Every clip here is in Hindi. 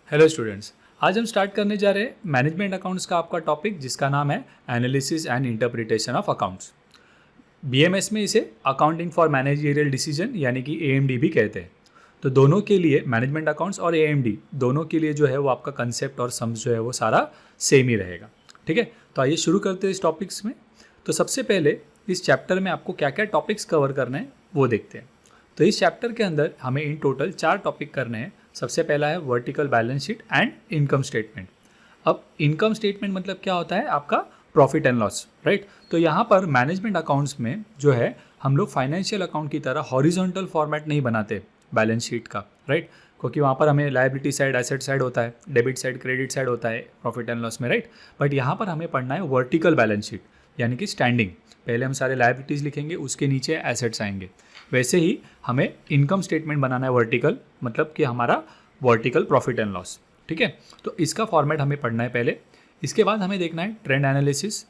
हेलो स्टूडेंट्स, आज हम स्टार्ट करने जा रहे हैं मैनेजमेंट अकाउंट्स का आपका टॉपिक जिसका नाम है analysis and interpretation of accounts. BMS में इसे अकाउंटिंग फॉर मैनेजरियल डिसीजन यानी कि एएमडी भी कहते हैं। तो दोनों के लिए मैनेजमेंट अकाउंट्स और एएमडी दोनों के लिए जो है वो आपका कंसेप्ट और सम्स जो है वो सारा सेम ही रहेगा। ठीक है, तो आइए शुरू करते हैं इस टॉपिक्स में। तो सबसे पहले इस चैप्टर में आपको क्या क्या टॉपिक्स कवर करने हैं वो देखते हैं। तो इस चैप्टर के अंदर हमें इन टोटल 4 टॉपिक करने हैं। सबसे पहला है vertical balance sheet and income statement. अब इनकम स्टेटमेंट मतलब क्या होता है, आपका प्रॉफिट एंड लॉस, राइट। तो यहाँ पर मैनेजमेंट अकाउंट्स में जो है हम लोग फाइनेंशियल अकाउंट की तरह हॉरिजॉन्टल फॉर्मेट नहीं बनाते बैलेंस शीट का, राइट। क्योंकि वहाँ पर हमें लायबिलिटी साइड, एसेट साइड होता है, डेबिट साइड, क्रेडिट साइड होता है प्रॉफिट एंड लॉस में, राइट। बट यहाँ पर हमें पढ़ना है वर्टिकल बैलेंस शीट यानी कि स्टैंडिंग। पहले हम सारे लायबिलिटीज़ लिखेंगे, उसके नीचे एसेट्स आएंगे। वैसे ही हमें इनकम स्टेटमेंट बनाना है वर्टिकल, मतलब कि हमारा वर्टिकल प्रॉफिट एंड लॉस। ठीक है, तो इसका फॉर्मेट हमें पढ़ना है पहले। इसके बाद हमें देखना है ट्रेंड एनालिसिस,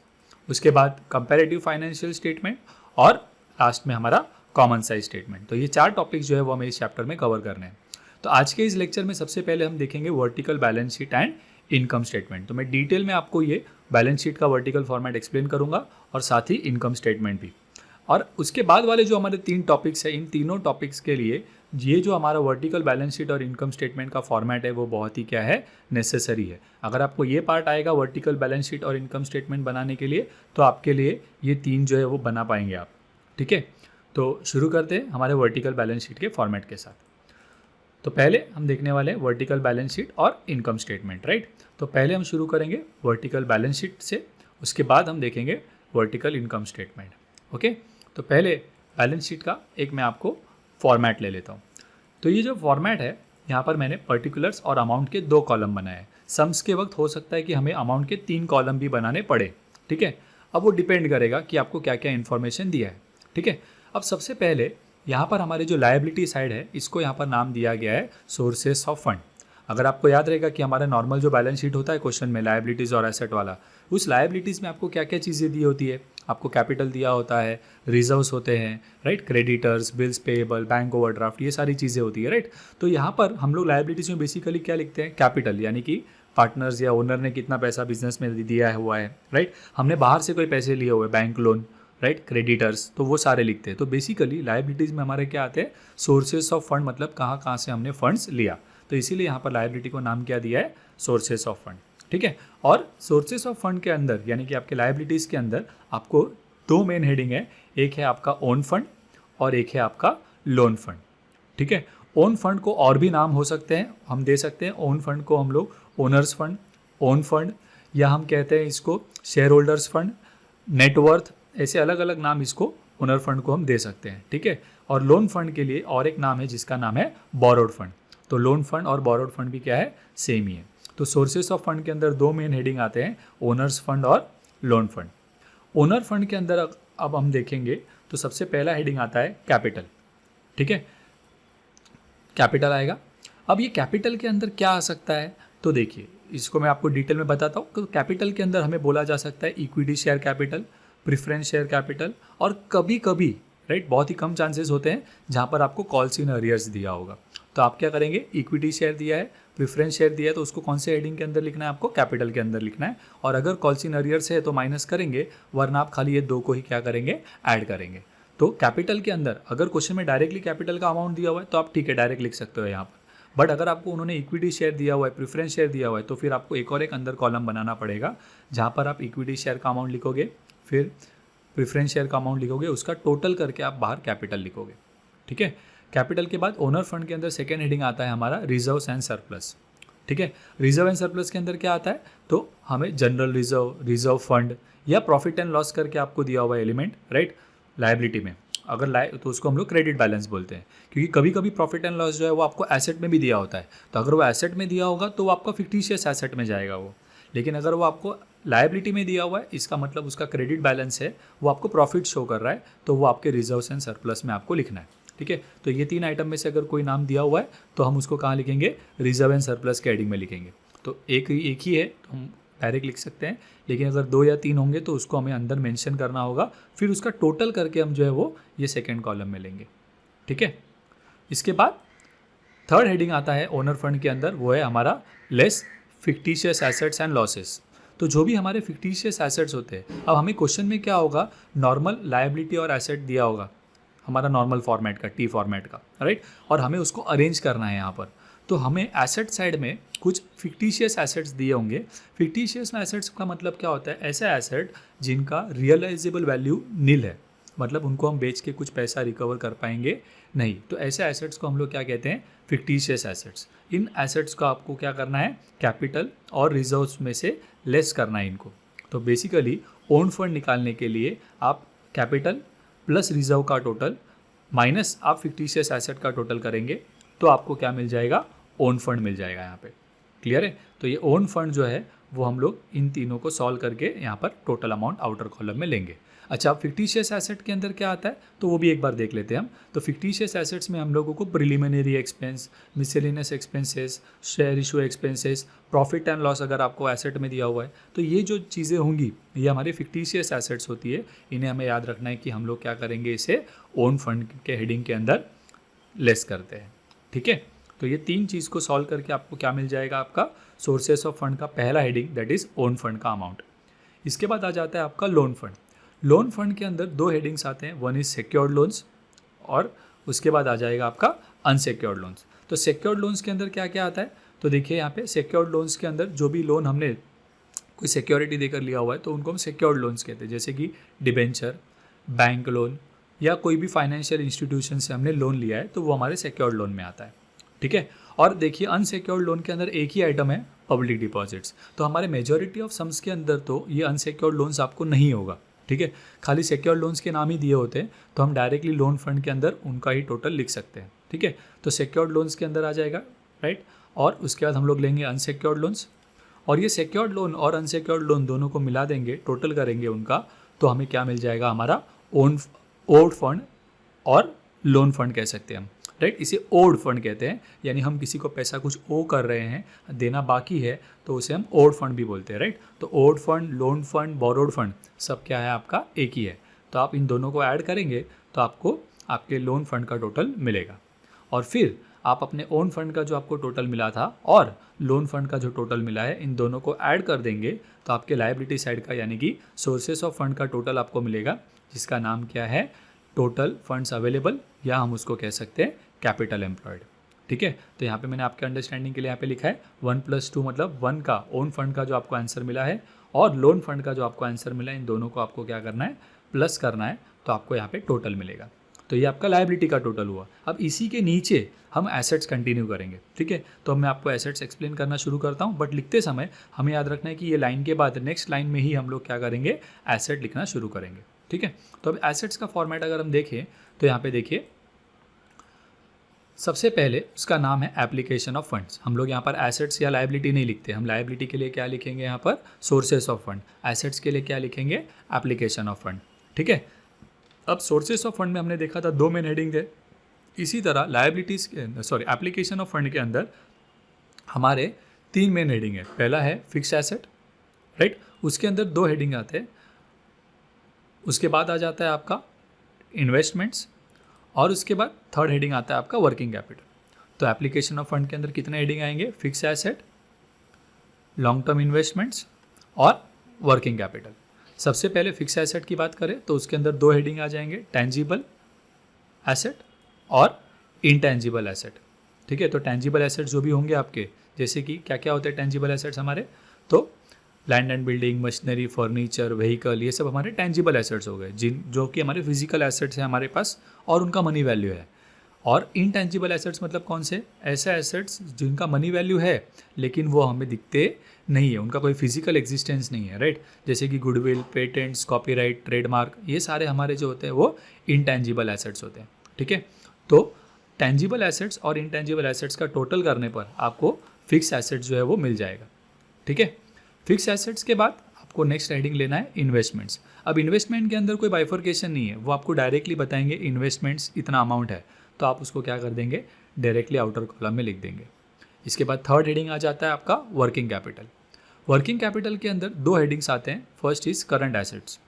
उसके बाद कंपैरेटिव फाइनेंशियल स्टेटमेंट और लास्ट में हमारा कॉमन साइज स्टेटमेंट। तो ये 4 टॉपिक्स जो है वो हमें इस चैप्टर में कवर करने हैं। तो आज के इस लेक्चर में सबसे पहले हम देखेंगे vertical balance sheet and income statement. तो मैं डिटेल में आपको ये बैलेंस शीट का वर्टिकल फॉर्मेट एक्सप्लेन करूंगा और साथ ही इनकम स्टेटमेंट भी। और उसके बाद वाले जो हमारे 3 टॉपिक्स हैं, इन तीनों टॉपिक्स के लिए ये जो हमारा वर्टिकल बैलेंस शीट और इनकम स्टेटमेंट का फॉर्मेट है वो बहुत ही क्या है, नेसेसरी है। अगर आपको ये पार्ट आएगा वर्टिकल बैलेंस शीट और इनकम स्टेटमेंट बनाने के लिए, तो आपके लिए ये 3 जो है वो बना पाएंगे आप। ठीक है, तो शुरू करते हैं हमारे वर्टिकल बैलेंस शीट के फॉर्मेट के साथ। तो पहले हम देखने वाले हैं वर्टिकल बैलेंस शीट और इनकम स्टेटमेंट, राइट। तो पहले हम शुरू करेंगे वर्टिकल बैलेंस शीट से, उसके बाद हम देखेंगे वर्टिकल इनकम स्टेटमेंट। ओके, तो पहले बैलेंस शीट का एक मैं आपको फॉर्मेट ले लेता हूँ। तो ये जो फॉर्मेट है, यहाँ पर मैंने पर्टिकुलर्स और अमाउंट के 2 कॉलम बनाए हैं। सम्स के वक्त हो सकता है कि हमें अमाउंट के 3 कॉलम भी बनाने पड़े। ठीक है, अब वो डिपेंड करेगा कि आपको क्या क्या इन्फॉर्मेशन दिया है। ठीक है, अब सबसे पहले यहाँ पर हमारे जो लायबिलिटी साइड है, इसको यहाँ पर नाम दिया गया है सोर्सेस ऑफ फंड। अगर आपको याद रहेगा कि हमारा नॉर्मल जो बैलेंस शीट होता है क्वेश्चन में, लायबिलिटीज़ और एसेट वाला, उस लायबिलिटीज़ में आपको क्या क्या चीज़ें दी होती है, आपको कैपिटल दिया होता है, रिजर्व्स होते हैं, right, creditors, bills payable, bank overdraft, ये सारी चीज़ें होती है, राइट। तो यहाँ पर हम लोग लायबिलिटीज़ में बेसिकली क्या लिखते हैं, कैपिटल, यानी कि पार्टनर्स या ओनर ने कितना पैसा बिजनेस में दिया हुआ है, राइट। हमने बाहर से कोई पैसे लिए हुए, बैंक लोन, राइट, क्रेडिटर्स, तो वो सारे लिखते हैं। तो बेसिकली लायबिलिटीज़ में हमारे क्या आते हैं, सोर्सेस ऑफ फंड, मतलब कहाँ कहाँ से हमने फंड्स लिया। तो इसीलिए यहाँ पर लायबिलिटी को नाम क्या दिया है, सोर्सेस ऑफ फंड। ठीक है, और सोर्सेस ऑफ फंड के अंदर यानी कि आपके लायबिलिटीज़ के अंदर आपको 2 मेन हेडिंग है, एक है आपका ओन फंड और एक है आपका लोन फंड। ठीक है, ओन फंड को और भी नाम हो सकते हैं, हम दे सकते हैं। ओन फंड को हम लोग ओनर्स फंड, ओन फंड, या हम कहते हैं इसको शेयर होल्डर्स फंड, नेटवर्थ, ऐसे अलग अलग नाम इसको ओनर फंड को हम दे सकते हैं। ठीक है, और लोन फंड के लिए और एक नाम है जिसका नाम है बोरोड फंड। तो लोन फंड और बोरोड फंड भी क्या है, सेम ही है। तो सोर्सेस ऑफ फंड के अंदर 2 मेन हेडिंग आते हैं, ओनर्स फंड और लोन फंड। ओनर फंड के अंदर अब हम देखेंगे तो सबसे पहला हेडिंग आता है कैपिटल। ठीक है, कैपिटल आएगा। अब ये कैपिटल के अंदर क्या आ सकता है, तो देखिए इसको मैं आपको डिटेल में बताता हूँ। तो कैपिटल के अंदर हमें बोला जा सकता है equity share capital, preference share capital, और कभी कभी, राइट, बहुत ही कम चांसेस होते हैं जहाँ पर आपको कॉल्स इन अरियर्स दिया होगा। तो आप क्या करेंगे, इक्विटी शेयर दिया है, प्रेफरेंस शेयर दिया है, तो उसको कौन से हेडिंग के अंदर लिखना है, आपको कैपिटल के अंदर लिखना है। और अगर कॉल्स इन अरियर्स है तो माइनस करेंगे, वरना आप खाली ये 2 को ही क्या करेंगे, ऐड करेंगे। तो कैपिटल के अंदर अगर क्वेश्चन में डायरेक्टली कैपिटल का अमाउंट दिया हुआ है तो आप ठीक है डायरेक्ट लिख सकते हो यहाँ पर। बट अगर आपको उन्होंने इक्विटी शेयर दिया हुआ है, प्रेफरेंस शेयर दिया हुआ है, तो फिर आपको एक और एक अंदर कॉलम बनाना पड़ेगा जहाँ पर आप इक्विटी शेयर का अमाउंट लिखोगे, फिर प्रेफरेंस शेयर का अमाउंट लिखोगे, उसका टोटल करके आप बाहर कैपिटल लिखोगे। ठीक है, कैपिटल के बाद ओनर फंड के अंदर सेकेंड हेडिंग आता है हमारा रिजर्व्स एंड सरप्लस। ठीक है, रिजर्व एंड सरप्लस के अंदर क्या आता है, तो हमें जनरल रिजर्व, रिजर्व फंड या प्रॉफिट एंड लॉस करके आपको दिया हुआ एलिमेंट, राइट, लायबिलिटी में। अगर तो उसको हम लोग क्रेडिट बैलेंस बोलते हैं, क्योंकि कभी कभी प्रॉफिट एंड लॉस जो है वो आपको एसेट में भी दिया होता है। तो अगर वो एसेट में दिया होगा तो वो आपका फिक्टिशियस एसेट में जाएगा वो, लेकिन अगर वो आपको लायबिलिटी में दिया हुआ है, इसका मतलब उसका क्रेडिट बैलेंस है, वो आपको प्रॉफिट शो कर रहा है, तो वो आपके रिजर्व्स एंड सरप्लस में आपको लिखना है। ठीक है, तो ये 3 आइटम में से अगर कोई नाम दिया हुआ है तो हम उसको कहाँ लिखेंगे, रिजर्व एंड सरप्लस के हेडिंग में लिखेंगे। तो एक ही है तो हम डायरेक्ट लिख सकते हैं, लेकिन अगर 2 या 3 होंगे तो उसको हमें अंदर मेंशन करना होगा, फिर उसका टोटल करके हम जो है वो ये सेकेंड कॉलम में लेंगे। ठीक है, इसके बाद थर्ड हेडिंग आता है ओनर फंड के अंदर, वो है हमारा less fictitious assets and losses. तो जो भी हमारे फिक्टिशियस एसेट्स होते हैं, अब हमें क्वेश्चन में क्या होगा, नॉर्मल लायबिलिटी और एसेट दिया होगा हमारा नॉर्मल फॉर्मेट का, टी फॉर्मेट का, राइट, और हमें उसको अरेंज करना है यहाँ पर। तो हमें एसेट साइड में कुछ फिक्टिशियस एसेट्स दिए होंगे। फिक्टिशियस एसेट्स का मतलब क्या होता है, ऐसे एसेट जिनका रियलाइजेबल वैल्यू नील है, मतलब उनको हम बेच के कुछ पैसा रिकवर कर पाएंगे नहीं, तो ऐसे एसेट्स को हम लोग क्या कहते हैं, फिक्टिशियस एसेट्स। इन एसेट्स को आपको क्या करना है, कैपिटल और रिजर्व्स में से लेस करना है इनको। तो बेसिकली ओन फंड निकालने के लिए आप कैपिटल प्लस रिजर्व का टोटल माइनस आप फिक्टिशियस एसेट का टोटल करेंगे, तो आपको क्या मिल जाएगा, ओन फंड मिल जाएगा यहाँ पे। क्लियर है? तो ये ओन फंड जो है वो हम लोग इन तीनों को सॉल्व करके यहाँ पर टोटल अमाउंट आउटर कॉलम में लेंगे। अच्छा, अब फिक्टिशियस एसेट के अंदर क्या आता है, तो वो भी एक बार देख लेते हैं हम। तो फिक्टिशियस एसेट्स में हम लोगों को preliminary expense, miscellaneous expenses, share issue expenses, profit and loss अगर आपको एसेट में दिया हुआ है, तो ये जो चीज़ें होंगी ये हमारी फिक्टिशियस एसेट्स होती है। इन्हें हमें याद रखना है कि हम लोग क्या करेंगे, इसे ओन फंड के हेडिंग के अंदर लेस करते हैं। ठीक है, तो ये तीन चीज़ को सॉल्व करके आपको क्या मिल जाएगा, आपका सोर्सेस ऑफ फंड का पहला heading, that is own fund का अमाउंट। इसके बाद आ जाता है आपका लोन फंड। लोन फंड के अंदर दो हेडिंग्स आते हैं, वन इज़ सिक्योर्ड लोन्स और उसके बाद आ जाएगा आपका अनसिक्योर्ड लोन्स। तो सिक्योर्ड लोन्स के अंदर क्या क्या आता है, तो देखिए यहाँ पे सिक्योर्ड लोन्स के अंदर जो भी लोन हमने कोई सिक्योरिटी देकर लिया हुआ है तो उनको हम सिक्योर्ड लोन्स कहते हैं, जैसे कि डिबेंचर, बैंक लोन या कोई भी फाइनेंशियल इंस्टीट्यूशन से हमने लोन लिया है तो वो हमारे सिक्योर्ड लोन में आता है। ठीक है, और देखिए अनसिक्योर्ड लोन के अंदर एक ही आइटम है, पब्लिक डिपॉजिट्स। तो हमारे मेजॉरिटी ऑफ सम्स के अंदर तो ये अनसिक्योर्ड लोन्स आपको नहीं होगा। ठीक है, खाली सिक्योर्ड लोन्स के नाम ही दिए होते हैं, तो हम डायरेक्टली लोन फंड के अंदर उनका ही टोटल लिख सकते हैं। ठीक है, तो सिक्योर्ड लोन्स के अंदर आ जाएगा, राइट, और उसके बाद हम लोग लेंगे अनसिक्योर्ड लोन्स, और ये सिक्योर्ड लोन और अनसिक्योर्ड लोन दोनों को मिला देंगे, टोटल करेंगे उनका, तो हमें क्या मिल जाएगा, हमारा ओड फंड और लोन फंड कह सकते हैं हम, राइट। इसे ओड फंड कहते हैं, यानी हम किसी को पैसा कुछ ओ कर रहे हैं, देना बाकी है, तो उसे हम ओड फंड भी बोलते हैं, राइट। तो owned fund, loan fund, borrowed fund सब क्या है, आपका एक ही है। तो आप इन दोनों को ऐड करेंगे तो आपको आपके लोन फंड का टोटल मिलेगा, और फिर आप अपने ओन फंड का जो आपको टोटल मिला था और लोन फंड का जो टोटल मिला है, इन दोनों को ऐड कर देंगे तो आपके लायबिलिटी साइड का यानी कि सोर्सेस ऑफ फंड का टोटल आपको मिलेगा, जिसका नाम क्या है, टोटल फंड्स अवेलेबल, या हम उसको कह सकते हैं कैपिटल एम्प्लॉयड। ठीक है, तो यहाँ पे मैंने आपके अंडरस्टैंडिंग के लिए यहाँ पे लिखा है 1+2, मतलब 1 का ओन फंड का जो आपको आंसर मिला है और लोन फंड का जो आपको आंसर मिला है, इन दोनों को आपको क्या करना है, प्लस करना है, तो आपको यहाँ पे टोटल मिलेगा। तो ये आपका लायबिलिटी का टोटल हुआ। अब इसी के नीचे हम एसेट्स कंटिन्यू करेंगे। ठीक है, तो मैं आपको एसेट्स एक्सप्लेन करना शुरू करता हूँ, बट लिखते समय हमें याद रखना है कि ये लाइन के बाद नेक्स्ट लाइन में ही हम लोग क्या करेंगे, एसेट लिखना शुरू करेंगे। ठीक है, तो अब एसेट्स का फॉर्मेट अगर हम देखें तो यहाँ पे देखिए, सबसे पहले उसका नाम है एप्लीकेशन ऑफ फंड्स। हम लोग यहाँ पर एसेट्स या लायबिलिटी नहीं लिखते, हम लायबिलिटी के लिए क्या लिखेंगे, यहाँ पर सोर्सेस ऑफ फंड, एसेट्स के लिए क्या लिखेंगे, एप्लीकेशन ऑफ फंड। ठीक है, अब सोर्सेस ऑफ फंड में हमने देखा था 2 मेन हेडिंग थे, इसी तरह लायबिलिटीज एप्लीकेशन ऑफ फंड के अंदर हमारे 3 मेन हेडिंग है। पहला है फिक्स एसेट, राइट, उसके अंदर 2 हेडिंग आते हैं। उसके बाद आ जाता है आपका इन्वेस्टमेंट्स, और उसके बाद थर्ड हेडिंग आता है आपका वर्किंग कैपिटल। तो एप्लीकेशन ऑफ फंड के अंदर कितने हेडिंग आएंगे, fix asset, long term investments और वर्किंग कैपिटल। सबसे पहले फिक्स एसेट की बात करें तो उसके अंदर 2 हेडिंग आ जाएंगे, टेंजिबल एसेट और इनटेंजिबल एसेट। ठीक है, तो टेंजिबल एसेट जो भी होंगे आपके, जैसे कि क्या क्या होते हैं टेंजिबल एसेट्स हमारे, तो land and building, machinery, furniture, vehicle, ये सब हमारे टेंजिबल एसेट्स हो गए, जो कि हमारे फिजिकल एसेट्स हैं हमारे पास और उनका मनी वैल्यू है। और इनटेंजिबल एसेट्स मतलब कौन से, ऐसे एसेट्स जिनका मनी वैल्यू है लेकिन वो हमें दिखते नहीं है, उनका कोई फिजिकल एग्जिस्टेंस नहीं है, राइट। जैसे कि गुडविल, पेटेंट्स, कॉपीराइट, ट्रेडमार्क, ये सारे हमारे जो होते हैं वो इनटेंजिबल एसेट्स होते हैं। ठीक है, तो टेंजिबल एसेट्स और इनटेंजिबल एसेट्स का टोटल करने पर आपको फिक्स एसेट्स जो है वो मिल जाएगा। ठीक है, फिक्स एसेट्स के बाद आपको नेक्स्ट हेडिंग लेना है इन्वेस्टमेंट्स। अब इन्वेस्टमेंट के अंदर कोई बाइफर्केशन नहीं है, वो आपको डायरेक्टली बताएंगे इन्वेस्टमेंट्स इतना अमाउंट है, तो आप उसको क्या कर देंगे, डायरेक्टली आउटर कॉलम में लिख देंगे। इसके बाद थर्ड हेडिंग आ जाता है आपका वर्किंग कैपिटल। वर्किंग कैपिटल के अंदर 2 हेडिंग्स आते हैं। First is current assets.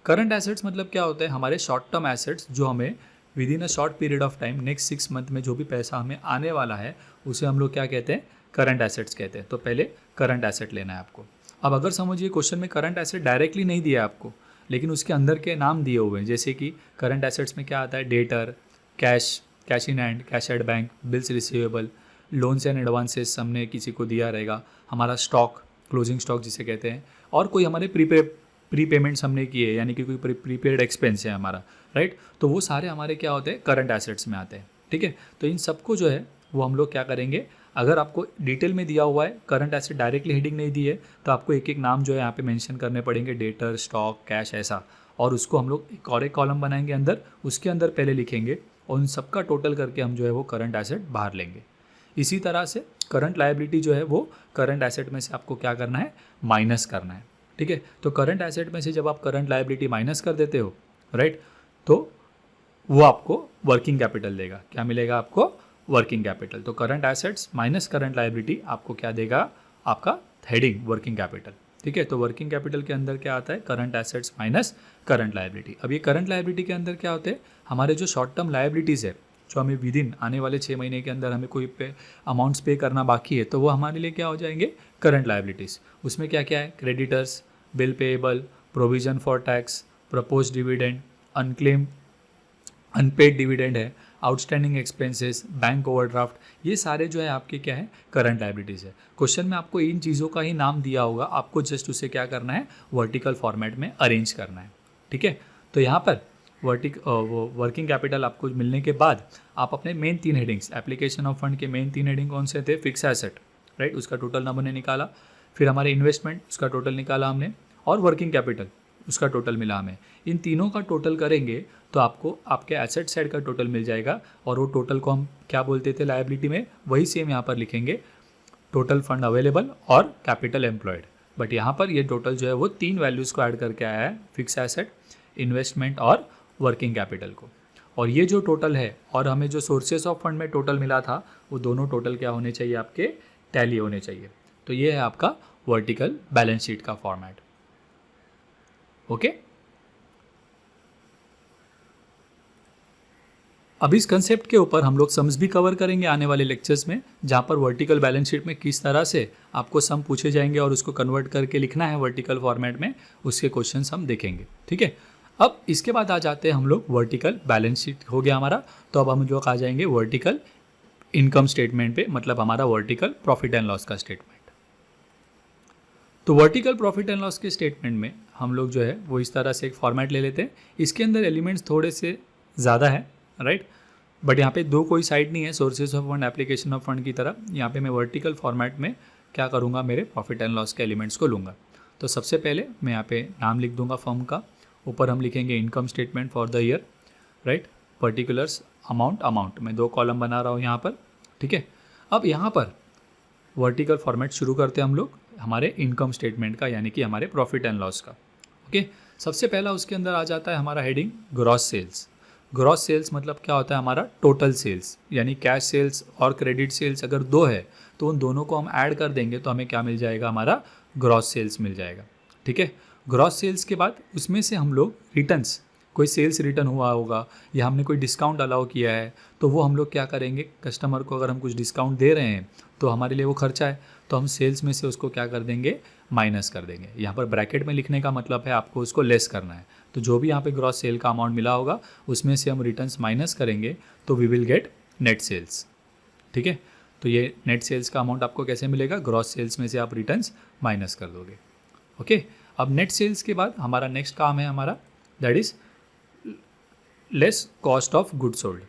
Current assets मतलब क्या होता है, हमारे शॉर्ट टर्म एसेट्स जो हमें with in a short period of time, next 6 month में जो भी पैसा हमें आने वाला है उसे हम लोग क्या कहते हैं, करंट एसेट्स कहते हैं। तो पहले करंट एसेट लेना है आपको। अब अगर समझिए क्वेश्चन में करंट एसेट डायरेक्टली नहीं दिया आपको, लेकिन उसके अंदर के नाम दिए हुए हैं, जैसे कि करंट एसेट्स में क्या आता है, debtor, cash, cash in hand, cash at bank, bills receivable, loans and advances हमने किसी को दिया रहेगा, हमारा स्टॉक, क्लोजिंग स्टॉक जिसे कहते हैं, और कोई हमारे प्री पेमेंट्स हमने किए, यानी कि कोई प्रीपेड एक्सपेंस है हमारा, राइट। तो वो सारे हमारे क्या होते हैं, करंट एसेट्स में आते हैं, ठीक है। तो इन सबको जो है वो हम लोग क्या करेंगे, अगर आपको डिटेल में दिया हुआ है, करंट एसेट डायरेक्टली हेडिंग नहीं दी है, तो आपको एक एक नाम जो है यहाँ पे मेंशन करने पड़ेंगे, डेटर, स्टॉक, कैश, ऐसा, और उसको हम लोग एक और एक कॉलम बनाएंगे अंदर, उसके अंदर पहले लिखेंगे और उन सबका टोटल करके हम जो है वो करंट एसेट बाहर लेंगे। इसी तरह से करंट लायबिलिटी जो है वो करंट एसेट में से आपको क्या करना है, माइनस करना है, ठीक है। तो करंट एसेट में से जब आप करंट लायबिलिटी माइनस कर देते हो, राइट, तो वो आपको वर्किंग कैपिटल देगा। क्या मिलेगा आपको, वर्किंग कैपिटल। तो current assets minus current liability आपको क्या देगा, आपका हेडिंग वर्किंग कैपिटल, ठीक है। तो वर्किंग कैपिटल के अंदर क्या आता है, current assets minus current liability. अब ये करंट लायबिलिटी के अंदर क्या होते हैं, हमारे जो शॉर्ट टर्म लायबिलिटीज़ है, जो हमें विद इन आने वाले 6 महीने के अंदर हमें कोई अमाउंट्स पे करना बाकी है, तो वो हमारे लिए क्या हो जाएंगे, करंट लायबिलिटीज़। उसमें क्या क्या है, creditors, bill payable, provision for tax, propose dividend, unclaim unpaid dividend है, आउटस्टैंडिंग एक्सपेंसेस, बैंक ओवरड्राफ्ट, ये सारे जो है आपके क्या है, करंट लायबिलिटीज़ है। क्वेश्चन में आपको इन चीज़ों का ही नाम दिया होगा, आपको जस्ट उसे क्या करना है, वर्टिकल फॉर्मेट में अरेंज करना है, ठीक है। तो यहाँ पर वो वर्किंग कैपिटल आपको मिलने के बाद आप अपने main 3 headings, application of fund के मेन 3 हेडिंग कौन से थे, फिक्स एसेट, राइट, उसका टोटल हमने निकाला, फिर हमारे इन्वेस्टमेंट उसका टोटल निकाला हमने, और वर्किंग कैपिटल उसका टोटल मिला हमें। इन तीनों का टोटल करेंगे तो आपको आपके एसेट साइड का टोटल मिल जाएगा, और वो टोटल को हम क्या बोलते थे लायबिलिटी में, वही सेम यहाँ पर लिखेंगे, टोटल फंड अवेलेबल और कैपिटल एम्प्लॉयड। बट यहाँ पर ये टोटल जो है वो 3 वैल्यूज़ को ऐड करके आया है, फिक्स एसेट, इन्वेस्टमेंट और वर्किंग कैपिटल को। और ये जो टोटल है, और हमें जो सोर्सेस ऑफ फंड में टोटल मिला था, वो दोनों टोटल क्या होने चाहिए, आपके टैली होने चाहिए। तो ये है आपका वर्टिकल बैलेंस शीट का फॉर्मेट, ओके। अब इस कंसेप्ट के ऊपर हम लोग सम्स भी कवर करेंगे आने वाले लेक्चर्स में, जहाँ पर वर्टिकल बैलेंस शीट में किस तरह से आपको सम पूछे जाएंगे और उसको कन्वर्ट करके लिखना है वर्टिकल फॉर्मेट में, उसके क्वेश्चंस हम देखेंगे, ठीक है। अब इसके बाद आ जाते हैं हम लोग, वर्टिकल बैलेंस शीट हो गया हमारा, तो अब हम लोग आ जाएंगे वर्टिकल इनकम स्टेटमेंट पे, मतलब हमारा वर्टिकल प्रॉफिट एंड लॉस का स्टेटमेंट। तो वर्टिकल प्रॉफिट एंड लॉस के स्टेटमेंट में हम लोग जो है वो इस तरह से एक फॉर्मेट ले लेते हैं। इसके अंदर एलिमेंट्स थोड़े से ज़्यादा है, राइट, बट यहाँ पे दो कोई साइड नहीं है sources of fund, application of fund की तरह। यहाँ पे मैं वर्टिकल फॉर्मेट में क्या करूँगा, मेरे प्रॉफिट एंड लॉस के एलिमेंट्स को लूँगा। तो सबसे पहले मैं यहाँ पे नाम लिख दूँगा फर्म का, ऊपर हम लिखेंगे income statement for the year, right, particulars, amount मैं 2 कॉलम बना रहा हूँ यहाँ पर, ठीक है। अब यहाँ पर वर्टिकल फॉर्मेट शुरू करते हैं हम लोग हमारे इनकम स्टेटमेंट का, यानी कि हमारे प्रॉफिट एंड लॉस का, ओके। सबसे पहला उसके अंदर आ जाता है हमारा heading gross sales. Gross sales मतलब क्या होता है, हमारा टोटल सेल्स, यानी कैश सेल्स और क्रेडिट सेल्स अगर 2 है तो उन दोनों को हम ऐड कर देंगे तो हमें क्या मिल जाएगा, हमारा ग्रॉस सेल्स मिल जाएगा, ठीक है। ग्रॉस सेल्स के बाद उसमें से हम लोग रिटर्न्स, कोई सेल्स रिटर्न हुआ होगा या हमने कोई डिस्काउंट अलाउ किया है, तो वो हम लोग क्या करेंगे, कस्टमर को अगर हम कुछ डिस्काउंट दे रहे हैं तो हमारे लिए वो खर्चा है, तो हम सेल्स में से उसको क्या कर देंगे, माइनस कर देंगे। यहाँ पर ब्रैकेट में लिखने का मतलब है आपको उसको लेस करना है। तो जो भी यहाँ पे ग्रॉस सेल का अमाउंट मिला होगा उसमें से हम रिटर्न्स माइनस करेंगे तो we will get net sales, ठीक है। तो ये नेट सेल्स का अमाउंट आपको कैसे मिलेगा, ग्रॉस सेल्स में से आप रिटर्न्स माइनस कर दोगे, ओके। अब नेट सेल्स के बाद हमारा नेक्स्ट काम है हमारा, that is less cost of good sold,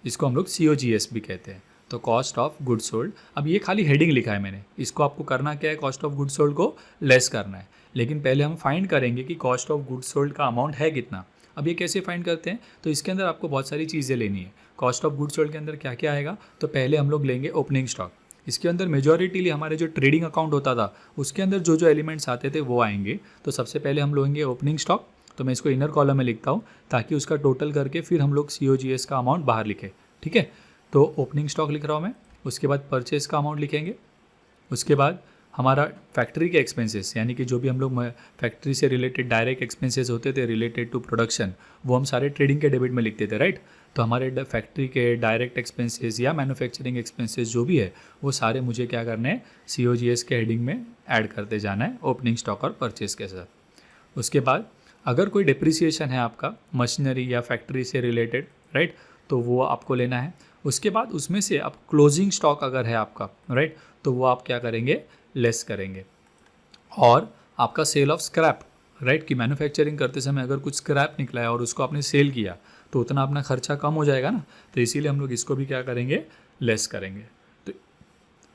इसको हम लोग COGS भी कहते हैं। तो कॉस्ट ऑफ गुड सोल्ड, अब ये खाली हेडिंग लिखा है मैंने, इसको आपको करना क्या है, कॉस्ट ऑफ गुड सोल्ड को लेस करना है। लेकिन पहले हम फाइंड करेंगे कि कॉस्ट ऑफ गुड सोल्ड का अमाउंट है कितना। अब ये कैसे फाइंड करते हैं, तो इसके अंदर आपको बहुत सारी चीज़ें लेनी है। कॉस्ट ऑफ गुड सोल्ड के अंदर क्या क्या आएगा, तो पहले हम लोग लेंगे ओपनिंग स्टॉक। इसके अंदर मेजॉरिटीली हमारे जो ट्रेडिंग अकाउंट होता था उसके अंदर जो जो एलिमेंट्स आते थे वो आएंगे। तो सबसे पहले हम लेंगे ओपनिंग स्टॉक, तो मैं इसको इनर कॉलम में लिखता हूँ ताकि उसका टोटल करके फिर हम लोग COGS का अमाउंट बाहर लिखें, ठीक है। तो ओपनिंग स्टॉक लिख रहा हूँ मैं, उसके बाद परचेज़ का अमाउंट लिखेंगे, उसके बाद हमारा फैक्ट्री के एक्सपेंसेस, यानी कि जो भी हम लोग फैक्ट्री से रिलेटेड डायरेक्ट एक्सपेंसेस होते थे रिलेटेड टू प्रोडक्शन, वो हम सारे ट्रेडिंग के डेबिट में लिखते थे, राइट। तो हमारे फैक्ट्री के डायरेक्ट एक्सपेंसेस या मैन्युफैक्चरिंग एक्सपेंसेस जो भी है वो सारे मुझे क्या करने हैं, COGS के हेडिंग में ऐड करते जाना है ओपनिंग स्टॉक और परचेज के साथ। उसके बाद अगर कोई डिप्रिसिएशन है आपका मशीनरी या फैक्ट्री से रिलेटेड, राइट, तो वो आपको लेना है। उसके बाद उसमें से आप क्लोजिंग स्टॉक अगर है आपका, राइट, तो वो आप क्या करेंगे, लेस करेंगे। और आपका सेल ऑफ स्क्रैप, राइट, कि मैन्युफैक्चरिंग करते समय अगर कुछ स्क्रैप निकला है और उसको आपने सेल किया तो उतना अपना खर्चा कम हो जाएगा ना, तो इसीलिए हम लोग इसको भी क्या करेंगे, लेस करेंगे। तो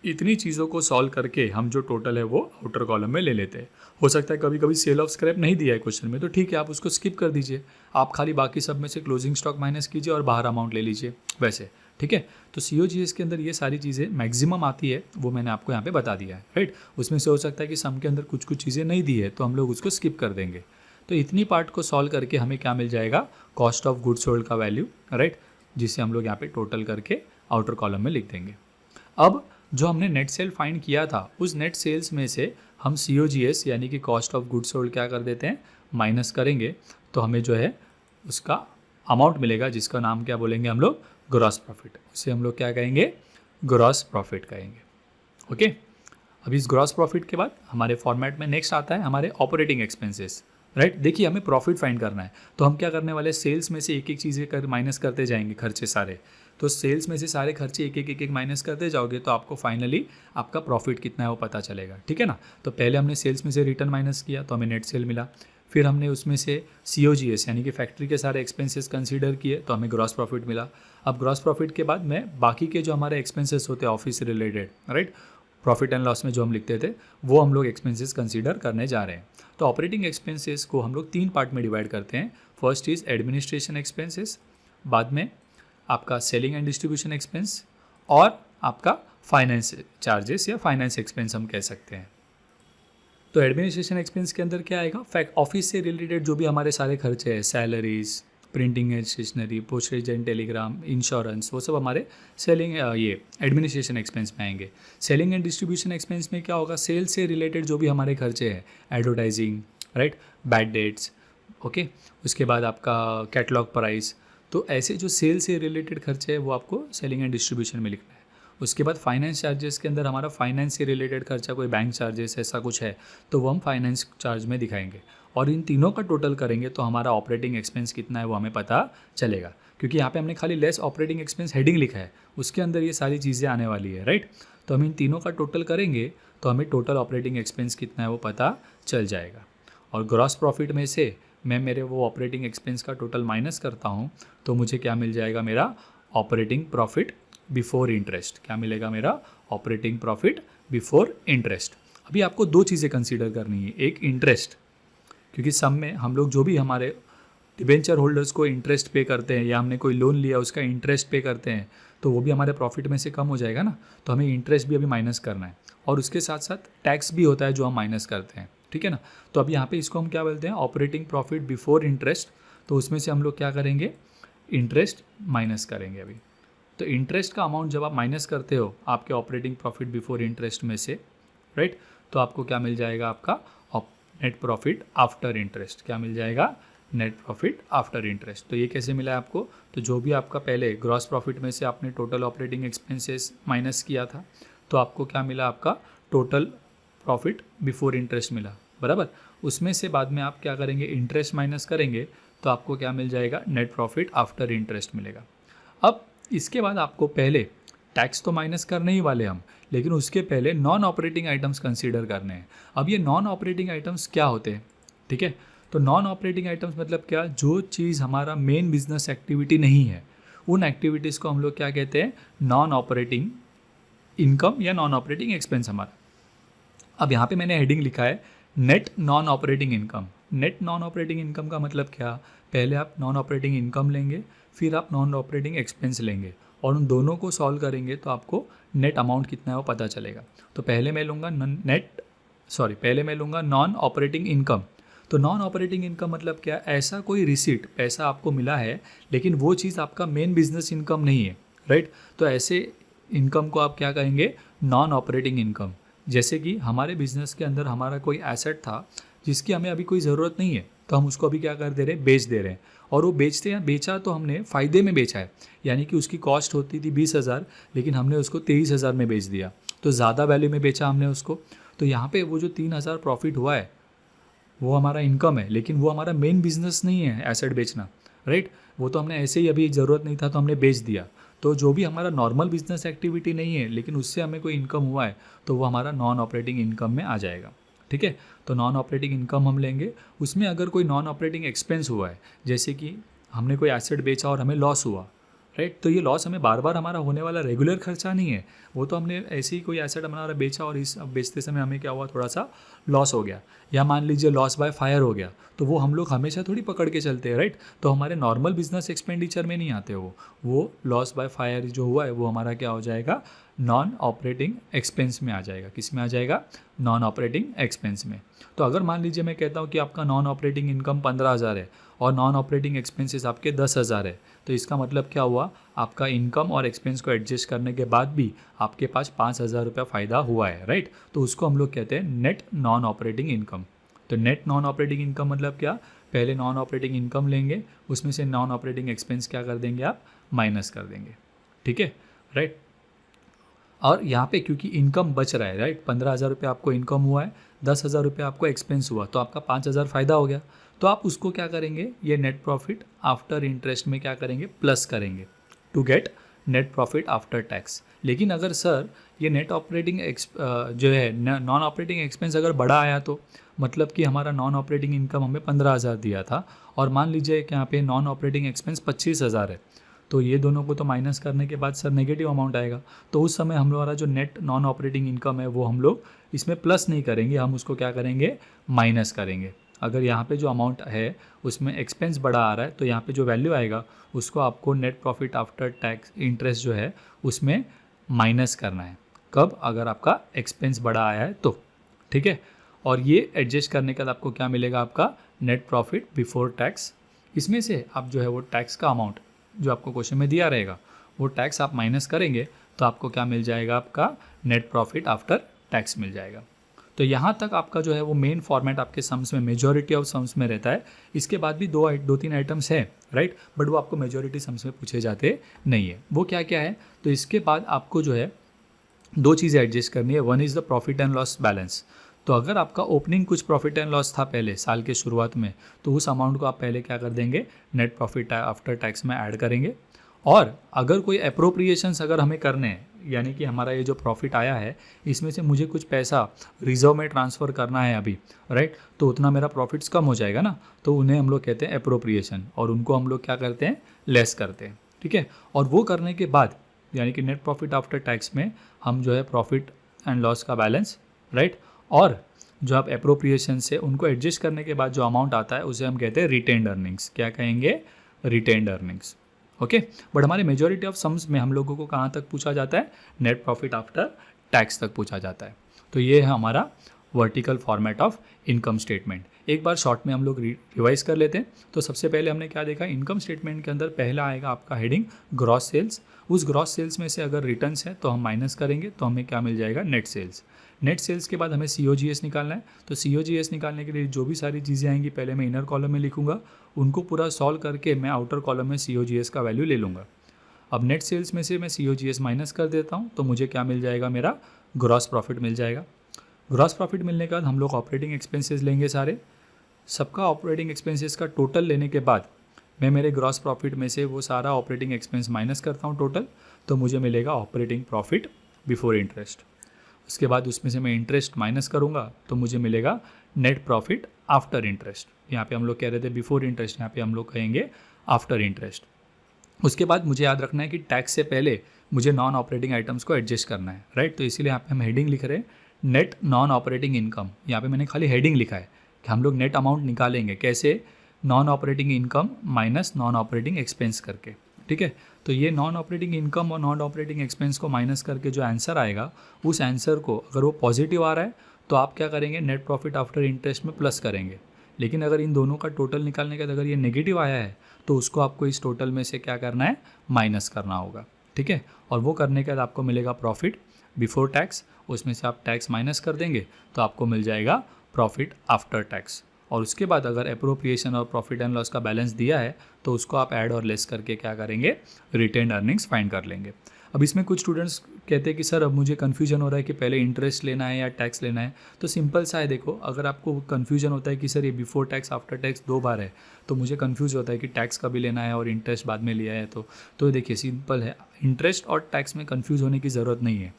इतनी चीज़ों को सॉल्व करके हम जो टोटल है वो आउटर कॉलम में ले लेते हैं। हो सकता है कभी कभी सेल ऑफ स्क्रैप नहीं दिया है क्वेश्चन में, तो ठीक है, आप उसको स्किप कर दीजिए, आप खाली बाकी सब में से क्लोजिंग स्टॉक माइनस कीजिए और बाहर अमाउंट ले लीजिए वैसे, ठीक है। तो COGS के अंदर ये सारी चीज़ें मैक्सिमम आती है, वो मैंने आपको यहाँ पे बता दिया है, राइट। उसमें से हो सकता है कि सम के अंदर कुछ कुछ चीज़ें नहीं दी है तो हम लोग उसको स्किप कर देंगे। तो इतनी पार्ट को सॉल्व करके हमें क्या मिल जाएगा, कॉस्ट ऑफ गुड्स सोल्ड का वैल्यू, राइट, जिसे हम लोग यहाँ पे टोटल करके आउटर कॉलम में लिख देंगे। अब जो हमने नेट सेल फाइंड किया था उस नेट सेल्स में से हम COGS यानी कि कॉस्ट ऑफ गुड्स सोल्ड क्या कर देते हैं, माइनस करेंगे, तो हमें जो है उसका अमाउंट मिलेगा जिसका नाम क्या बोलेंगे हम लोग, ग्रॉस प्रॉफिट। उसे हम लोग क्या कहेंगे, ग्रॉस प्रॉफिट कहेंगे। ओके, अब इस ग्रॉस प्रॉफिट के बाद हमारे फॉर्मेट में नेक्स्ट आता है हमारे ऑपरेटिंग एक्सपेंसेस, राइट। देखिए हमें प्रॉफिट फाइंड करना है तो हम क्या करने वाले, सेल्स में से एक एक चीज़ें कर माइनस करते जाएंगे, खर्चे सारे। तो सेल्स में से सारे खर्चे एक एक माइनस करते जाओगे तो आपको फाइनली आपका प्रॉफिट कितना है वो पता चलेगा, ठीक है ना। तो पहले हमने सेल्स में से रिटर्न माइनस किया तो हमें नेट सेल मिला, फिर हमने उसमें से COGS यानी कि फैक्ट्री के सारे एक्सपेंसेस कंसीडर किए तो हमें ग्रॉस प्रॉफिट मिला। अब ग्रॉस प्रॉफिट के बाद मैं बाकी के जो हमारे एक्सपेंसेस होते हैं ऑफिस से related, right, profit and loss में जो हम लिखते थे वो हम लोग एक्सपेंसेस कंसीडर करने जा रहे हैं। तो ऑपरेटिंग एक्सपेंसेस को हम लोग 3 पार्ट में डिवाइड करते हैं। फर्स्ट इज़ एडमिनिस्ट्रेशन एक्सपेंसेस, बाद में आपका सेलिंग एंड डिस्ट्रीब्यूशन एक्सपेंस, और आपका फाइनेंस चार्जेस या फाइनेंस एक्सपेंस हम कह सकते हैं। तो एडमिनिस्ट्रेशन एक्सपेंस के अंदर क्या आएगा, ऑफिस से रिलेटेड जो भी हमारे सारे खर्चे हैं, salaries, printing and stationery, postage and telegram, insurance, वो सब हमारे सेलिंग ये एडमिनिस्ट्रेशन एक्सपेंस में आएंगे। सेलिंग एंड डिस्ट्रीब्यूशन एक्सपेंस में क्या होगा, सेल से रिलेटेड जो भी हमारे खर्चे हैं, advertising, right, bad debts, okay, उसके बाद आपका कैटलॉग प्राइस, तो ऐसे जो सेल से रिलेटेड खर्चे हैं वो आपको सेलिंग एंड डिस्ट्रीब्यूशन में लिखना है। उसके बाद फाइनेंस चार्जेस के अंदर हमारा फाइनेंस से रिलेटेड खर्चा, कोई बैंक चार्जेस ऐसा कुछ है तो वो हम फाइनेंस चार्ज में दिखाएंगे, और इन तीनों का टोटल करेंगे तो हमारा ऑपरेटिंग एक्सपेंस कितना है वो हमें पता चलेगा, क्योंकि यहाँ पे हमने खाली लेस ऑपरेटिंग एक्सपेंस हेडिंग लिखा है, उसके अंदर ये सारी चीज़ें आने वाली है, राइट। तो हम इन तीनों का टोटल करेंगे तो हमें टोटल ऑपरेटिंग एक्सपेंस कितना है वो पता चल जाएगा। और ग्रॉस प्रॉफिट में से मैं मेरे वो ऑपरेटिंग एक्सपेंस का टोटल माइनस करता हूँ तो मुझे क्या मिल जाएगा, मेरा ऑपरेटिंग प्रॉफिट बिफोर इंटरेस्ट। क्या मिलेगा, मेरा ऑपरेटिंग प्रॉफिट बिफोर इंटरेस्ट। अभी आपको 2 चीज़ें कंसीडर करनी है, एक इंटरेस्ट, क्योंकि सब में हम लोग जो भी हमारे डिबेंचर होल्डर्स को इंटरेस्ट पे करते हैं या हमने कोई लोन लिया उसका इंटरेस्ट पे करते हैं तो वो भी हमारे प्रॉफिट में से कम हो जाएगा ना, तो हमें इंटरेस्ट भी अभी माइनस करना है, और उसके साथ साथ टैक्स भी होता है जो हम माइनस करते हैं, ठीक है ना। तो अभी यहाँ पे इसको हम क्या बोलते हैं, ऑपरेटिंग प्रॉफिट बिफोर इंटरेस्ट। तो उसमें से हम लोग क्या करेंगे, इंटरेस्ट माइनस करेंगे अभी। तो इंटरेस्ट का अमाउंट जब आप माइनस करते हो आपके ऑपरेटिंग प्रॉफिट बिफोर इंटरेस्ट में से, राइट, तो आपको क्या मिल जाएगा, आपका नेट प्रॉफिट आफ्टर इंटरेस्ट। क्या मिल जाएगा, नेट प्रॉफिट आफ्टर इंटरेस्ट। तो ये कैसे मिला है आपको, तो जो भी आपका पहले ग्रॉस प्रॉफिट में से आपने टोटल ऑपरेटिंग एक्सपेंसेस माइनस किया था तो आपको क्या मिला, आपका टोटल प्रॉफिट बिफोर इंटरेस्ट मिला, बराबर। उसमें से बाद में आप क्या करेंगे, इंटरेस्ट माइनस करेंगे तो आपको क्या मिल जाएगा, नेट प्रॉफिट आफ्टर इंटरेस्ट मिलेगा। अब इसके बाद आपको पहले टैक्स तो माइनस करने ही वाले हम, लेकिन उसके पहले नॉन ऑपरेटिंग आइटम्स कंसीडर करने हैं। अब ये नॉन ऑपरेटिंग आइटम्स क्या होते हैं, ठीक है। तो नॉन ऑपरेटिंग आइटम्स मतलब क्या, जो चीज़ हमारा मेन बिजनेस एक्टिविटी नहीं है उन एक्टिविटीज़ को हम लोग क्या कहते हैं, नॉन ऑपरेटिंग इनकम या नॉन ऑपरेटिंग एक्सपेंस हमारा। अब यहाँ पे मैंने हेडिंग लिखा है net non operating income. Net non operating income का मतलब क्या, पहले आप नॉन ऑपरेटिंग इनकम लेंगे, फिर आप नॉन ऑपरेटिंग एक्सपेंस लेंगे, और उन दोनों को सॉल्व करेंगे तो आपको नेट अमाउंट कितना है वो पता चलेगा। तो पहले मैं लूँगा नॉन ऑपरेटिंग इनकम। तो नॉन ऑपरेटिंग इनकम मतलब क्या, ऐसा कोई रिसीट, पैसा आपको मिला है लेकिन वो चीज़ आपका मेन बिजनेस इनकम नहीं है, राइट। तो ऐसे इनकम को आप क्या कहेंगे, नॉन ऑपरेटिंग इनकम। जैसे कि हमारे बिजनेस के अंदर हमारा कोई एसेट था जिसकी हमें अभी कोई ज़रूरत नहीं है तो हम उसको अभी क्या कर दे रहे हैं, बेच दे रहे हैं, और वो बेचा तो हमने फ़ायदे में बेचा है, यानी कि उसकी कॉस्ट होती थी 20,000 लेकिन हमने उसको 23,000 में बेच दिया, तो ज़्यादा वैल्यू में बेचा हमने उसको। तो यहाँ पे वो जो 3,000 प्रॉफिट हुआ है वो हमारा इनकम है, लेकिन वो हमारा मेन बिजनेस नहीं है एसेट बेचना, राइट। वो तो हमने ऐसे ही, अभी ज़रूरत नहीं था तो हमने बेच दिया। तो जो भी हमारा नॉर्मल बिजनेस एक्टिविटी नहीं है लेकिन उससे हमें कोई इनकम हुआ है तो वो हमारा नॉन ऑपरेटिंग इनकम में आ जाएगा, ठीक है। तो नॉन ऑपरेटिंग इनकम हम लेंगे, उसमें अगर कोई नॉन ऑपरेटिंग एक्सपेंस हुआ है, जैसे कि हमने कोई एसेट बेचा और हमें लॉस हुआ, राइट, तो ये लॉस हमें बार बार हमारा होने वाला रेगुलर खर्चा नहीं है, वो तो हमने ऐसे ही कोई एसेट हमारा बेचा और इस बेचते समय हमें क्या हुआ, थोड़ा सा लॉस हो गया, या मान लीजिए लॉस बाय फायर हो गया, तो वो हम लोग हमेशा थोड़ी पकड़ के चलते हैं, राइट। तो हमारे नॉर्मल बिजनेस एक्सपेंडिचर में नहीं आते वो लॉस बाय फायर जो हुआ है वो हमारा क्या हो जाएगा, नॉन ऑपरेटिंग एक्सपेंस में आ जाएगा। किस में आ जाएगा, नॉन ऑपरेटिंग एक्सपेंस में। तो अगर मान लीजिए मैं कहता हूँ कि आपका नॉन ऑपरेटिंग इनकम 15,000 है और नॉन ऑपरेटिंग एक्सपेंसेस आपके 10,000 है, तो इसका मतलब क्या हुआ, आपका इनकम और एक्सपेंस को एडजस्ट करने के बाद भी आपके पास 5,000 रुपया फ़ायदा हुआ है, राइट। तो उसको हम लोग कहते हैं नेट नॉन ऑपरेटिंग इनकम। तो नेट नॉन ऑपरेटिंग इनकम मतलब क्या, पहले नॉन ऑपरेटिंग इनकम लेंगे, उसमें से नॉन ऑपरेटिंग एक्सपेंस क्या कर देंगे आप, माइनस कर देंगे, ठीक है, राइट। और यहाँ पे क्योंकि इनकम बच रहा है, राइट, 15,000 रुपये आपको इनकम हुआ है, 10,000 रुपये आपको एक्सपेंस हुआ, तो आपका 5,000 फ़ायदा हो गया। तो आप उसको क्या करेंगे, ये नेट प्रॉफिट आफ्टर इंटरेस्ट में क्या करेंगे, प्लस करेंगे to get net profit after tax. लेकिन अगर सर ये नेट ऑपरेटिंग जो है नॉन ऑपरेटिंग एक्सपेंस अगर बड़ा आया, तो मतलब कि हमारा नॉन ऑपरेटिंग इनकम हमें 15,000 दिया था और मान लीजिए कि यहाँ पे नॉन ऑपरेटिंग एक्सपेंस 25,000 है, तो ये दोनों को तो माइनस करने के बाद सर नेगेटिव अमाउंट आएगा। तो उस समय हम हमारा जो नेट नॉन ऑपरेटिंग इनकम है वो हम लोग इसमें प्लस नहीं करेंगे, हम उसको क्या करेंगे, माइनस करेंगे। अगर यहाँ पे जो अमाउंट है उसमें एक्सपेंस बड़ा आ रहा है तो यहाँ पे जो वैल्यू आएगा उसको आपको net profit after tax interest जो है उसमें माइनस करना है। कब, अगर आपका एक्सपेंस बड़ा आया है तो, ठीक है। और ये एडजस्ट करने के बाद आपको क्या मिलेगा, आपका नेट प्रॉफिट बिफोर टैक्स। इसमें से आप जो है वो टैक्स का अमाउंट जो आपको क्वेश्चन में दिया रहेगा वो टैक्स आप माइनस करेंगे तो आपको क्या मिल जाएगा, आपका नेट प्रॉफिट आफ्टर टैक्स मिल जाएगा। तो यहाँ तक आपका जो है वो मेन फॉर्मेट आपके सम्स में, मेजॉरिटी ऑफ सम्स में रहता है। इसके बाद भी दो तीन आइटम्स हैं, राइट, बट वो आपको मेजॉरिटी सम्स में पूछे जाते नहीं है। वो क्या क्या है, तो इसके बाद आपको जो है दो चीज़ें एडजस्ट करनी है। One is the profit and loss balance. तो अगर आपका ओपनिंग कुछ प्रॉफिट एंड लॉस था पहले साल के शुरुआत में, तो उस अमाउंट को आप पहले क्या कर देंगे, नेट प्रॉफिट आफ्टर टैक्स में ऐड करेंगे। और अगर कोई अप्रोप्रिएशंस अगर हमें करने हैं, यानी कि हमारा ये जो प्रॉफिट आया है इसमें से मुझे कुछ पैसा रिजर्व में ट्रांसफ़र करना है अभी, राइट, तो उतना मेरा प्रॉफिट्स कम हो जाएगा ना, तो उन्हें हम लोग कहते हैं अप्रोप्रिएशन, और उनको हम लोग क्या करते हैं, लेस करते हैं, ठीक है। और वो करने के बाद यानी कि नेट प्रॉफिट आफ्टर टैक्स में हम जो है प्रॉफिट एंड लॉस का बैलेंस, राइट, और जो आप अप्रोप्रिएशन से उनको एडजस्ट करने के बाद जो अमाउंट आता है उसे हम कहते हैं रिटेन्ड अर्निंग्स। क्या कहेंगे, रिटेन्ड अर्निंग्स, ओके। बट हमारे मेजॉरिटी ऑफ सम्स में हम लोगों को कहाँ तक पूछा जाता है, नेट प्रॉफिट आफ्टर टैक्स तक पूछा जाता है। तो ये है हमारा vertical format of income statement. एक बार शॉर्ट में हम लोग रिवाइज कर लेते हैं। तो सबसे पहले हमने क्या देखा, इनकम स्टेटमेंट के अंदर पहला आएगा आपका हेडिंग ग्रॉस सेल्स। उस ग्रॉस सेल्स में से अगर रिटर्न्स है तो हम माइनस करेंगे तो हमें क्या मिल जाएगा, नेट सेल्स। नेट सेल्स के बाद हमें COGS निकालना है। तो COGS निकालने के लिए जो भी सारी चीज़ें आएंगी पहले मैं इनर कॉलम में लिखूंगा, उनको पूरा सॉल्व करके मैं आउटर कॉलम में COGS का वैल्यू ले लूँगा। अब नेट सेल्स में से मैं COGS माइनस कर देता हूँ तो मुझे क्या मिल जाएगा, मेरा ग्रॉस प्रॉफिट मिल जाएगा। ग्रॉस प्रॉफिट मिलने के बाद हम लोग ऑपरेटिंग एक्सपेंसेस लेंगे सारे, सबका ऑपरेटिंग एक्सपेंसेस का टोटल लेने के बाद मैं मेरे ग्रॉस प्रॉफिट में से वो सारा ऑपरेटिंग एक्सपेंस माइनस करता हूँ टोटल, तो मुझे मिलेगा ऑपरेटिंग प्रॉफिट बिफोर इंटरेस्ट। उसके बाद उसमें से मैं इंटरेस्ट माइनस करूँगा तो मुझे मिलेगा नेट प्रॉफिट आफ्टर इंटरेस्ट। यहाँ पे हम लोग कह रहे थे बिफोर इंटरेस्ट, यहाँ पे हम लोग कहेंगे आफ्टर इंटरेस्ट। उसके बाद मुझे याद रखना है कि टैक्स से पहले मुझे नॉन ऑपरेटिंग आइटम्स को एडजस्ट करना है, राइट। तो इसीलिए यहाँ पे हम हेडिंग लिख रहे हैं नेट नॉन ऑपरेटिंग इनकम। यहाँ पे मैंने खाली हेडिंग लिखा है कि हम लोग नेट अमाउंट निकालेंगे कैसे, non operating income minus non operating expense करके, ठीक है। तो ये नॉन ऑपरेटिंग इनकम और नॉन ऑपरेटिंग एक्सपेंस को माइनस करके जो आंसर आएगा, उस आंसर को अगर वो पॉजिटिव आ रहा है तो आप क्या करेंगे, नेट प्रॉफिट आफ्टर इंटरेस्ट में प्लस करेंगे। लेकिन अगर इन दोनों का टोटल निकालने के बाद अगर ये नेगेटिव आया है तो उसको आपको इस टोटल में से क्या करना है, माइनस करना होगा, ठीक है। और वो करने के बाद आपको मिलेगा प्रॉफिट बिफोर टैक्स, उसमें से आप टैक्स माइनस कर देंगे तो आपको मिल जाएगा प्रॉफिट आफ्टर टैक्स। और उसके बाद अगर अप्रोप्रिएशन और प्रॉफिट एंड लॉस का बैलेंस दिया है तो उसको आप ऐड और लेस करके क्या करेंगे, रिटेन अर्निंग्स फाइंड कर लेंगे। अब इसमें कुछ स्टूडेंट्स कहते हैं कि सर अब मुझे कन्फ्यूजन हो रहा है कि पहले इंटरेस्ट लेना है या टैक्स लेना है। तो सिंपल सा है, देखो अगर आपको कन्फ्यूजन होता है कि सर ये बिफोर टैक्स आफ्टर टैक्स 2 बार है तो मुझे कन्फ्यूज होता है कि टैक्स कभी लेना है और इंटरेस्ट बाद में लिया है, तो देखिए सिंपल है, इंटरेस्ट और टैक्स में कन्फ्यूज होने की ज़रूरत नहीं है।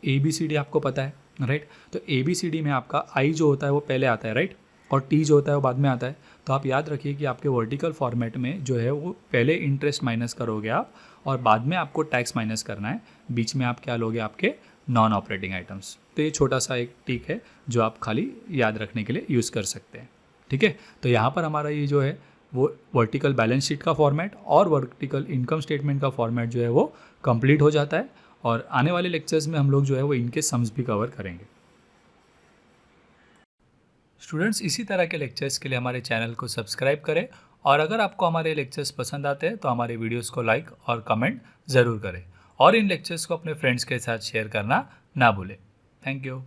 ABCD आपको पता है, राइट। तो ABCD में आपका I जो होता है वो पहले आता है, राइट, और T जो होता है वो बाद में आता है। तो आप याद रखिए कि आपके वर्टिकल फॉर्मेट में जो है वो पहले इंटरेस्ट माइनस करोगे आप और बाद में आपको टैक्स माइनस करना है, बीच में आप क्या लोगे, आपके नॉन ऑपरेटिंग आइटम्स। तो ये छोटा सा एक टिक है जो आप खाली याद रखने के लिए यूज़ कर सकते हैं, ठीक है। तो यहाँ पर हमारा ये जो है वो वर्टिकल बैलेंस शीट का फॉर्मेट और वर्टिकल इनकम स्टेटमेंट का फॉर्मेट जो है वो कंप्लीट हो जाता है, और आने वाले लेक्चर्स में हम लोग जो है वो इनके सम्स भी कवर करेंगे। स्टूडेंट्स, इसी तरह के लेक्चर्स के लिए हमारे चैनल को सब्सक्राइब करें, और अगर आपको हमारे लेक्चर्स पसंद आते हैं तो हमारे वीडियोस को लाइक और कमेंट ज़रूर करें, और इन लेक्चर्स को अपने फ्रेंड्स के साथ शेयर करना ना भूलें। Thank you.